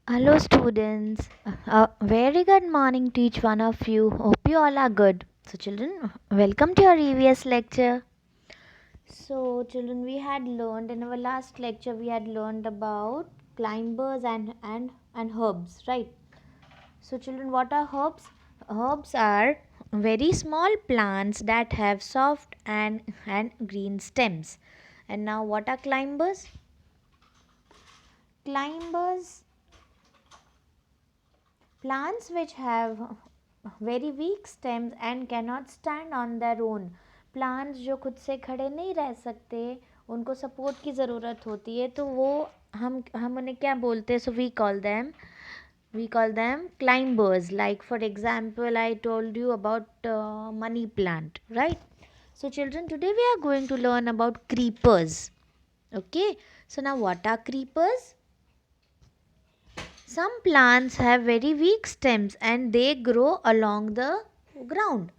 Hello, students. Very good morning to each one of you. Hope you all are good. So, children, welcome to our EVS lecture. So, children, we had learned in our last lecture, we had learned about climbers and herbs, right? So, children, what are herbs? Herbs are very small plants that have soft and green stems. And now, what are climbers? Climbers, plants which have very weak stems and cannot stand on their own. Plants जो खुद से खड़े नहीं रह सकते, उनको support की ज़रूरत होती है, तो वो हम उन्हें क्या बोलते हैं? So we call them climbers. Like for example, I told you about money plant, right? So children, today we are going to learn about creepers. Okay, so now what are creepers? Some plants have very weak stems and they grow along the ground.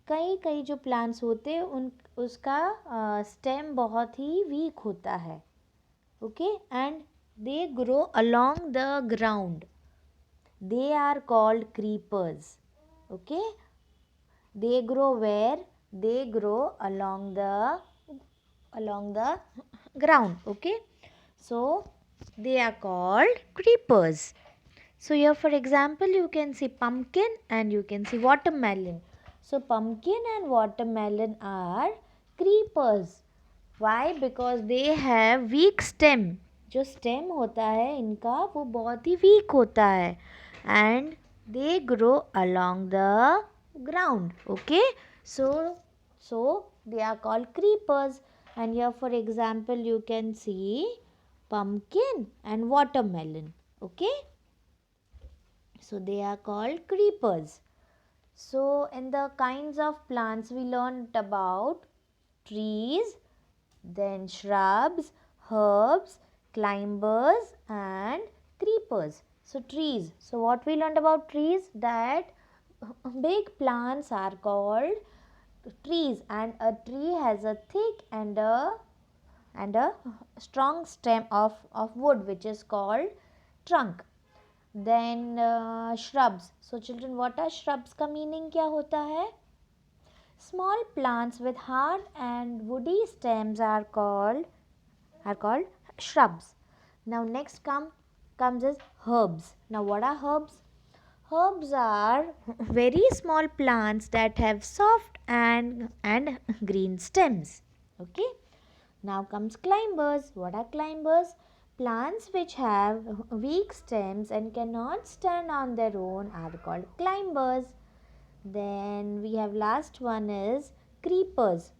कई कई जो plants होते हैं उन उसका stem बहुत ही weak होता है. Okay, and they grow along the ground. They are called creepers. Okay, they grow where? They grow along the ground. Okay, so they are called creepers. So here for example you can see pumpkin and you can see watermelon. So pumpkin and watermelon are creepers. Why? Because they have weak stem. जो stem होता है इनका वो बहुत ही weak होता है and they grow along the ground. Okay, so they are called creepers. And here for example you can see pumpkin and watermelon. Okay, so they are called creepers. So in the kinds of plants we learned about trees, then shrubs, herbs, climbers and creepers. So trees. So what we learned about trees? That big plants are called trees, and a tree has a thick and a strong stem of wood which is called trunk. Then shrubs. So children, what are shrubs का meaning क्या होता है? Small plants with hard and woody stems are called shrubs. Now next comes is herbs. Now what are herbs? Herbs are very small plants that have soft and green stems. Okay. Now comes climbers. What are climbers? Plants which have weak stems and cannot stand on their own are called climbers. Then we have last one is creepers.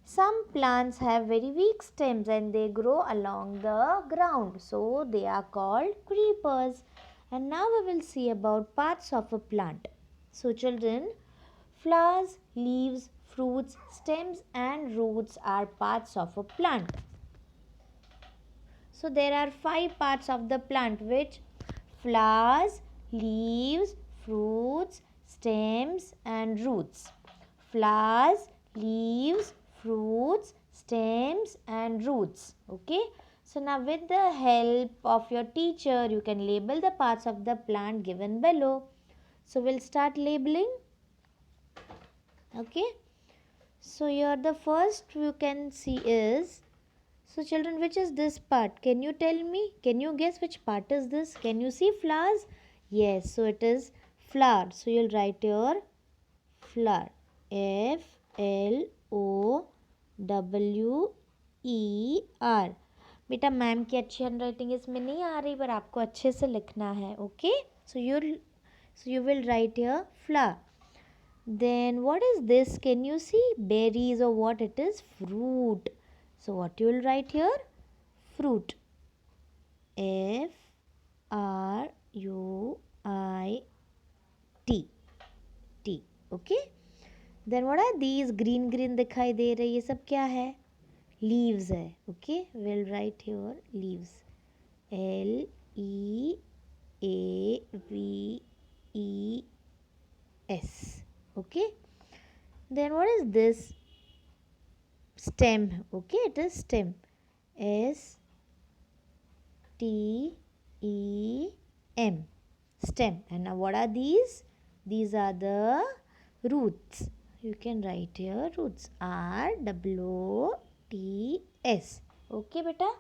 Some plants have very weak stems and they grow along the ground, so they are called creepers. And now we will see about parts of a plant. So children, flowers, leaves, fruits, stems and roots are parts of a plant. So there are 5 parts of the plant, which flowers, leaves, fruits, stems and roots. Flowers, leaves, fruits, stems and roots. Okay. So now with the help of your teacher, you can label the parts of the plant given below. So we'll start labeling. Okay. So here the first you can see is, so children, which is this part? Can you tell me? Can you guess which part is this? Can you see flowers? Yes, so it is flower. So you'll write your flower. FLOWER. बेटा ma'am की अच्छी hand writing इसमें नहीं आ रही, पर आपको अच्छे से लिखना है. Okay, so you will write here flower. Then what is this? Can you see? Berries or what it is? Fruit. So what you will write here? Fruit. FRUIT. T. Okay. Then what are these? Green दिखाई दे रही है, ये सब क्या है? Leaves है. Okay. We'll write here leaves. LEAVES. Okay. Then what is this? Stem. Okay, it is stem. T-E-M. Stem. And now what are these? These are the roots. You can write here roots. R-O-O-T-S. Okay, beta?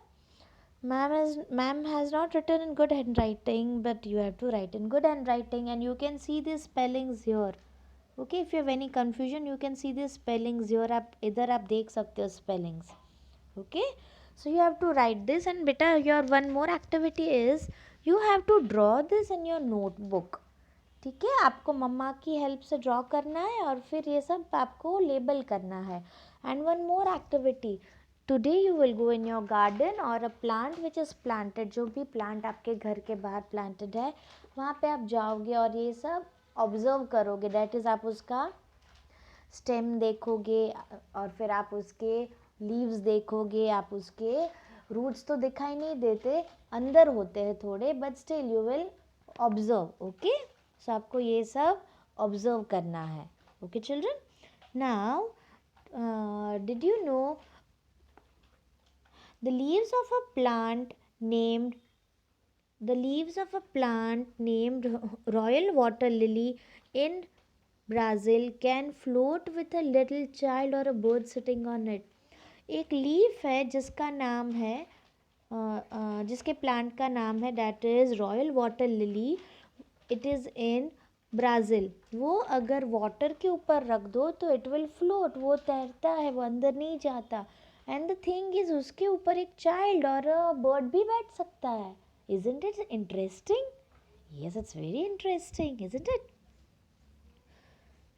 Ma'am has not written in good handwriting, but you have to write in good handwriting, and you can see these spellings here. Okay, if you have any confusion, you can see these spellings here. आप इधर आप देख सकते हो spellings. Okay, so you have to write this, and beta, your one more activity is you have to draw this in your notebook. ठीक है, आपको मम्मा की हेल्प से ड्रॉ करना है और फिर ये सब आपको लेबल करना है. And one more activity, today you will go in your garden और a plant which is planted, जो भी प्लांट आपके घर के बाहर प्लांटेड है वहाँ पे आप जाओगे और ये सब ऑब्जर्व करोगे. दैट इज़ आप उसका स्टेम देखोगे और फिर आप उसके लीव्स देखोगे, आप उसके रूट्स तो दिखाई नहीं देते, अंदर होते हैं थोड़े, but still you will observe. Okay, so आपको ये सब ऑब्जर्व करना है. Okay children, now did you know the leaves of a plant named royal water lily in Brazil can float with a little child or a bird sitting on it. एक leaf है जिसका नाम है जिसके plant का नाम है that is royal water lily. It is in Brazil. वो अगर वाटर के ऊपर रख दो तो इट विल फ्लोट, वो तैरता है, वो अंदर नहीं जाता. एंड द थिंग इज उसके ऊपर एक चाइल्ड और बर्ड भी बैठ सकता है. Isn't it interesting? Yes, it's very interesting, isn't it?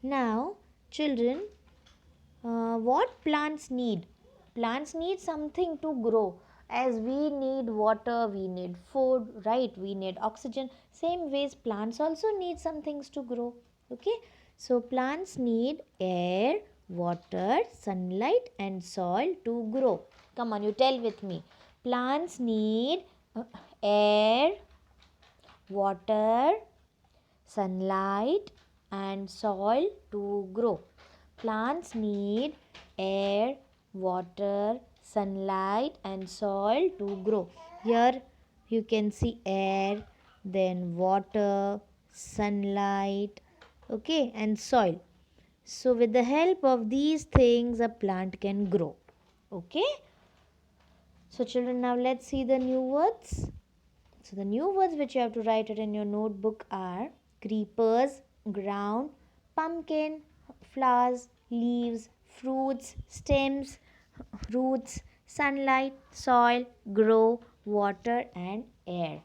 Now children, what plants need? Plants need something to grow. As we need water, we need food, right? We need oxygen. Same ways plants also need some things to grow. Okay, so plants need air, water, sunlight and soil to grow. Come on, you tell with me. Plants need air, water, sunlight and soil to grow. Plants need air, water, sunlight and soil to grow. Here you can see air, then water, sunlight, okay, and soil. So with the help of these things a plant can grow. Okay, so children, now let's see the new words. So the new words which you have to write it in your notebook are creepers, ground, pumpkin, flowers, leaves, fruits, stems, roots, sunlight, soil, grow, water and air.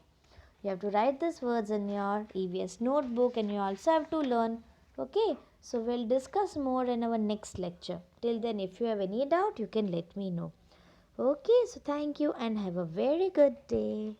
You have to write these words in your EVS notebook and you also have to learn. Okay, so we'll discuss more in our next lecture. Till then, if you have any doubt, you can let me know. Okay, so thank you and have a very good day.